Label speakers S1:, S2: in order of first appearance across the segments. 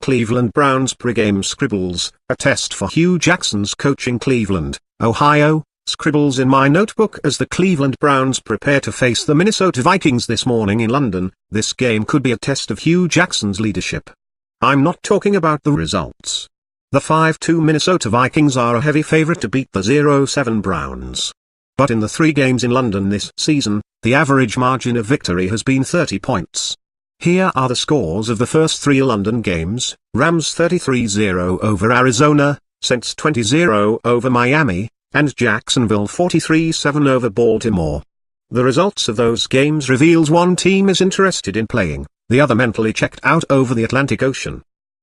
S1: Cleveland Browns Pregame Scribbles, a test for Hue Jackson's coaching Cleveland, Ohio. Scribbles in my notebook as the Cleveland Browns prepare to face the Minnesota Vikings this morning in London. This game could be a test of Hue Jackson's leadership. I'm not talking about the results. The 5-2 Minnesota Vikings are a heavy favorite to beat the 0-7 Browns. But in the 3 games in London this season, the average margin of victory has been 30 points. Here are the scores of the first 3 London games: Rams 33-0 over Arizona, Saints 20-0 over Miami, and Jacksonville 43-7 over Baltimore. The results of those games reveals one team is interested in playing, the other mentally checked out over the Atlantic Ocean.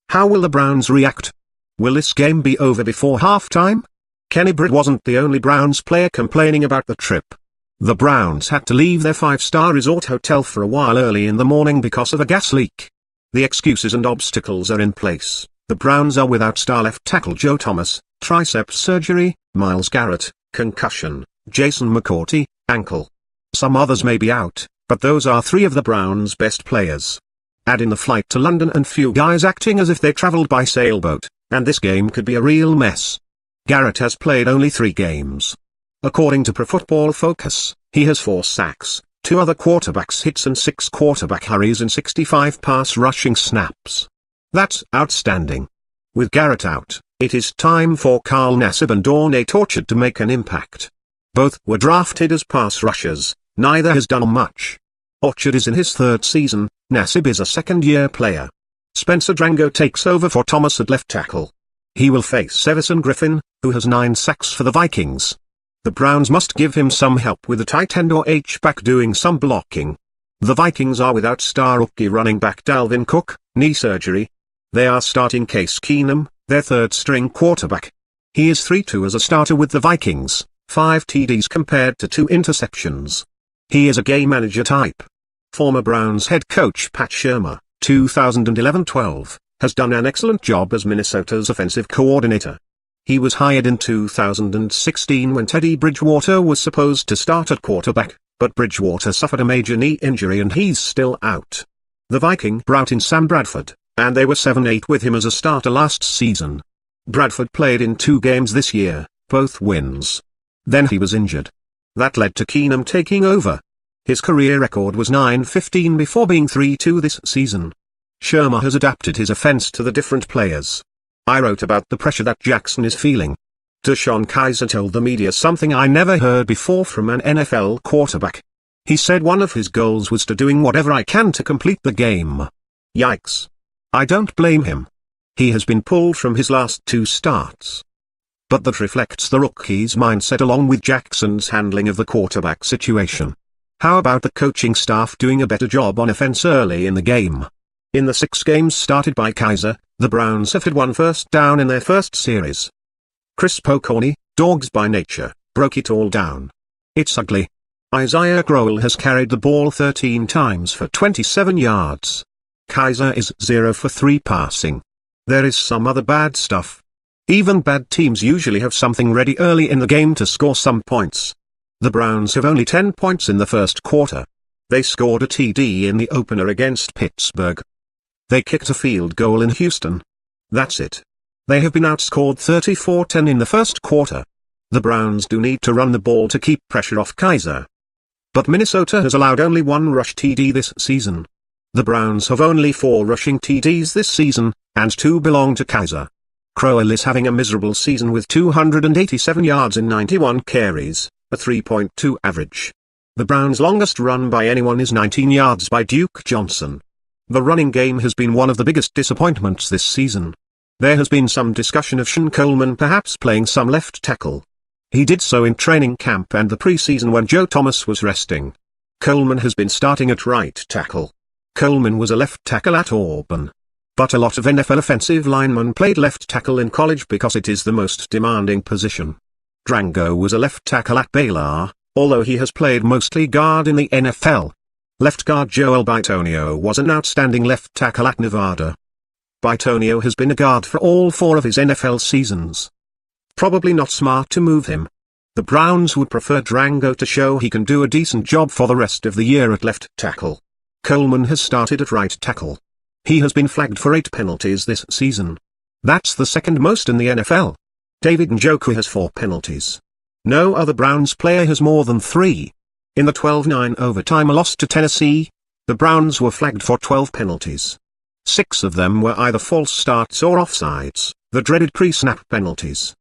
S1: How will the Browns react? Will this game be over before halftime? Kenny Britt wasn't the only Browns player complaining about the trip. The Browns had to leave their 5-star resort hotel for a while early in the morning because of a gas leak. The excuses and obstacles are in place. The Browns are without star left tackle Joe Thomas, tricep surgery, Myles Garrett, concussion, Jason McCourty, ankle. Some others may be out, but those are 3 of the Browns' best players. Add in the flight to London and few guys acting as if they traveled by sailboat, and this game could be a real mess. Garrett has played only 3 games. According to Pro Football Focus, he has 4 sacks, 2 other quarterbacks hits and 6 quarterback hurries and 65 pass rushing snaps. That's outstanding. With Garrett out, it is time for Carl Nassib and Ornate Orchard to make an impact. Both were drafted as pass rushers, neither has done much. Orchard is in his 3rd season, Nassib is a second-year player. Spencer Drango takes over for Thomas at left tackle. He will face Everson Griffin, who has 9 sacks for the Vikings. The Browns must give him some help with a tight end or H-back doing some blocking. The Vikings are without star rookie running back Dalvin Cook, knee surgery. They are starting Case Keenum, their 3rd-string quarterback. He is 3-2 as a starter with the Vikings, 5 TDs compared to 2 interceptions. He is a game manager type. Former Browns head coach Pat Shurmur, 2011-12, has done an excellent job as Minnesota's offensive coordinator. He was hired in 2016 when Teddy Bridgewater was supposed to start at quarterback, but Bridgewater suffered a major knee injury and he's still out. The Viking brought in Sam Bradford, and they were 7-8 with him as a starter last season. Bradford played in 2 games this year, both wins. Then he was injured. That led to Keenum taking over. His career record was 9-15 before being 3-2 this season. Shurmur has adapted his offense to the different players. I wrote about the pressure that Jackson is feeling. DeShone Kizer told the media something I never heard before from an NFL quarterback. He said one of his goals was to doing whatever I can to complete the game. Yikes. I don't blame him. He has been pulled from his last 2 starts. But that reflects the rookie's mindset along with Jackson's handling of the quarterback situation. How about the coaching staff doing a better job on offense early in the game? In the 6 games started by Kizer, the Browns have had 1 first down in their first series. Chris Pocorni, dogs by nature, broke it all down. It's ugly. Isaiah Crowell has carried the ball 13 times for 27 yards. Kizer is 0 for 3 passing. There is some other bad stuff. Even bad teams usually have something ready early in the game to score some points. The Browns have only 10 points in the first quarter. They scored a TD in the opener against Pittsburgh. They kicked a field goal in Houston. That's it. They have been outscored 34-10 in the first quarter. The Browns do need to run the ball to keep pressure off Kizer. But Minnesota has allowed only 1 rush TD this season. The Browns have only 4 rushing TDs this season, and 2 belong to Kizer. Crowell is having a miserable season with 287 yards in 91 carries, a 3.2 average. The Browns' longest run by anyone is 19 yards by Duke Johnson. The running game has been one of the biggest disappointments this season. There has been some discussion of Sean Coleman perhaps playing some left tackle. He did so in training camp and the preseason when Joe Thomas was resting. Coleman has been starting at right tackle. Coleman was a left tackle at Auburn. But a lot of NFL offensive linemen played left tackle in college because it is the most demanding position. Drango was a left tackle at Baylor, although he has played mostly guard in the NFL. Left guard Joel Bitonio was an outstanding left tackle at Nevada. Bitonio has been a guard for all 4 of his NFL seasons. Probably not smart to move him. The Browns would prefer Drango to show he can do a decent job for the rest of the year at left tackle. Coleman has started at right tackle. He has been flagged for 8 penalties this season. That's the second most in the NFL. David Njoku has 4 penalties. No other Browns player has more than 3. In the 12-9 overtime loss to Tennessee, the Browns were flagged for 12 penalties. 6 of them were either false starts or offsides, the dreaded pre-snap penalties.